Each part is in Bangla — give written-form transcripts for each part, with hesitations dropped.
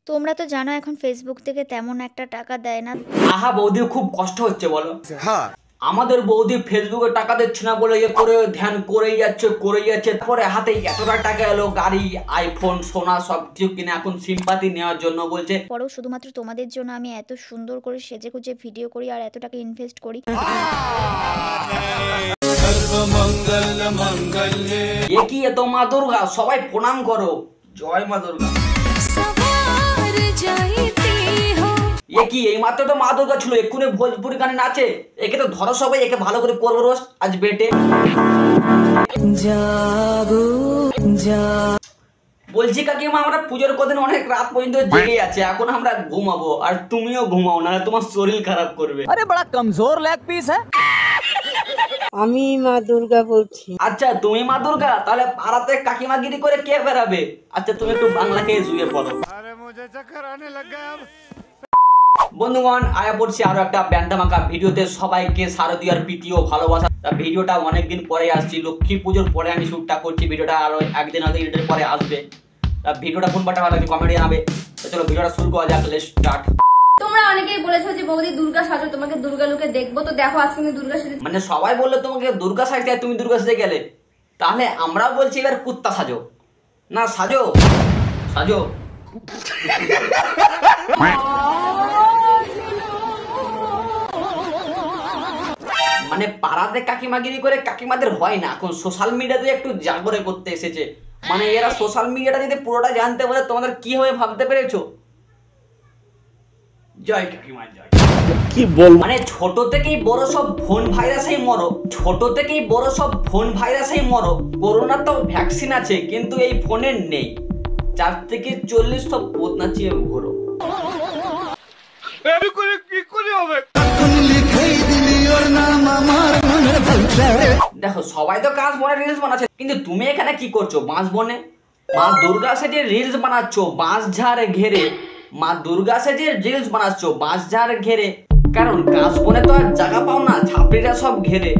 তোমরা তো জানো এখন ফেসবুক থেকে তেমন একটা টাকা দেয় না। আহা বৌদি খুব কষ্ট হচ্ছে বলো। হ্যাঁ আমাদের বৌদি ফেসবুকে টাকা দিচ্ছে না বলে ইয়ে করে ধ্যান করেই যাচ্ছে তারপরে হাতে এতটা টাকা এলো, গাড়ি, আইফোন, সোনা সব কিছু কিনে এখন সিম্পাতি নেওয়ার জন্য বলছে। পরেও শুধুমাত্র তোমাদের জন্য আমি এত সুন্দর করে সেজে গুজে ভিডিও করি আর এত টাকা ইনভেস্ট করি। এ কি এত মা দুর্গা, সবাই প্রণাম করো, জয় মা দুর্গা। এ কি এই মাত্র তো মা দুর্গা ছিল, এক্ষুনি ভোজপুরি গানে নাচে। একে তো ধরো সবাই, একে ভালো করে করবো রোস্ট আজ বেটে। বলছি কাকিমা আমরা পুজোর কদিন অনেক রাত পর্যন্ত জেগে আছে, এখন আমরা ঘুমাবো আর তুমিও ঘুমাও, না তোমার শরীর খারাপ করবে। আরে বড় কমজোর লেগ পিস হ্যাঁ। আমি মা দুর্গা বলছি। আচ্ছা তুমি মা দুর্গা, তাহলে পাড়াতে কাকিমাগিরি করে কে বেরাবে? আচ্ছা তুমি একটু বাংলা খেয়ে শুয়ে পড়ো। বন্ধুগণ আয়া পড়ছি আরো একটা ব্যান্ডামাকা ভিডিওতে। সবাইকে শারদীয়ার প্রীতি ও ভালোবাসা। ভিডিওটা অনেকদিন পরে আসছি, লক্ষ্মী পুজোর পরে আমি শুটটা করছি। ভিডিওটা আরো একদিন হয়তো এডিটের পরে আসবে। ভিডিওটা কোন পাটা ভালো লাগছে কমেন্টে জানাবে। তো চলো ভিডিওটা শুরু করা যাক, লেটস স্টার্ট। তোমরা অনেকেই বলেছো যে বৌদি দুর্গা সাজো, তোমাকে দুর্গা লুকে দেখবো। তো দেখো আজকে আমি দুর্গা সেজে, মানে সবাই বললো তোমাকে দুর্গা সাজতে, তুমি দুর্গা সেজে গেলে, তাহলে আমরাও বলছি এবার কুত্তা সাজো না, সাজো সাজো। মানে পাড়াতে কাকিমাগিরি করে কাকিমাদের হয় না, এখন সোশ্যাল মিডিয়াতে একটু জাগরে করতে এসেছে। মানে এরা সোশ্যাল মিডিয়াটা যদি পুরোটা জানতে পারে তোমাদের কি হবে ভাবতে পেরেছো? জয় কাকিমা জয়। কি বল, মানে ছোট থেকেই বড় সব ফোন ভাইরাসেই মরো, ছোট থেকেই বড় সব ফোন ভাইরাসেই মরো। করোনার তো ভ্যাকসিন আছে কিন্তু এই ফোনের নেই। 4 থেকে 40 সব পোত নাচিয়ে ঘোরো। দেখো সবাই তো কাজ বনে রিলস বানাচ্ছে, কিন্তু তুমি এখানে কি করছো? বাঁশ বনে মা দুর্গা সেজে রিলস বানাচ্ছ বাঁশ ঝাড় ঘেরে। মা দুর্গা সেজে রিলস বানাচ্ছ বাঁশ ঝাড় ঘেরে, কারণ কাজ বনে তো আর জায়গা পাও না, ছাপড়িরা সব ঘেরে।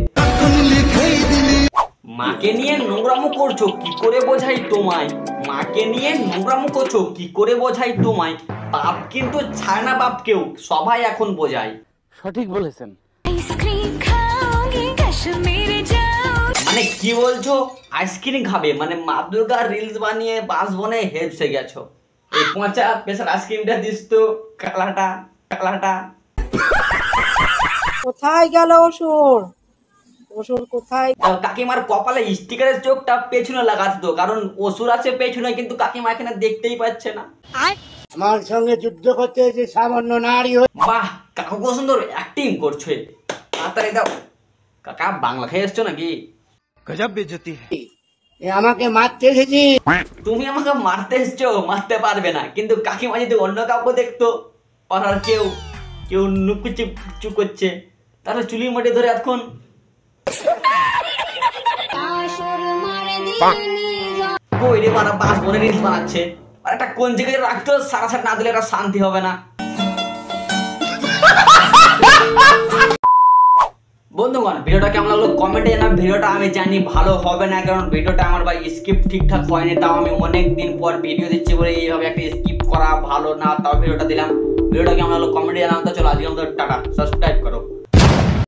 মাকে নিয়ে নোংরামো করছো, কি করে বোঝাই তোমায়? মাকে নিয়ে নোংরামো করছো, কি করে বোঝাই তোমায়? বাপ কিন্তু ছায় না বাপকেও, সবাই এখন বোঝায়। সঠিক বলেছেন। মানে কি বলছো আইসক্রিম খাবে? মানে মা দুর্গা রিলস বানিয়ে বাঁশ বনে হেপসে গেছো। এই পচা স্পেশাল আইসক্রিমটা দিস তো, কালাটা কালাটা। কোথায় গেল অসুর? অসুর কোথায়? কাকিমার কপালে স্টিকারের চোখটা পেছনে লাগাতে তো, কারণ অসুর আছে পেছনে, কিন্তু কাকিমা এখানে দেখতেই পাচ্ছে না। আমার সঙ্গে যুদ্ধ করতে যে সামান্য নারী। বাহ কাকু কত সুন্দর অ্যাক্টিং করছে, তাড়াতাড়ি দাও। কাকা বাংলা খেয়ে এসছো নাকি? গজব বেজতি। আমাকে মারতে এসেছি। তুমি আমাকে মারতে এসছো, মারতে পারবে না। কিন্তু কাকিমা যদি অন্য কাউকে দেখতো, আর কেউ কেউ নুকুচি চুপ করছে, তাহলে চুলি মাটি ধরে এখন কই রে মারা বাস বনে রিলস বানাচ্ছে। আর একটা কোন জায়গায় রাখতো, সারা সারা না দিলে একটা শান্তি হবে না। বন্ধুগণ ভিডিওটা কেমন লাগলো কমেন্টে জানাবেন। ভিডিওটা আমি জানি ভালো হবে না, কারণ ভিডিওটা আমার ভাই স্ক্রিপ্ট ঠিকঠাক হয়নি। তাও আমি অনেক দিন পর ভিডিও দিচ্ছি বলে এইভাবে একটা স্কিপ করা ভালো না, তাও ভিডিওটা দিলাম। ভিডিওটা কেমন লাগলো কমেন্টে জানাবেন। তো চলো আজকে আমাদের টাটা, সাবস্ক্রাইব করো।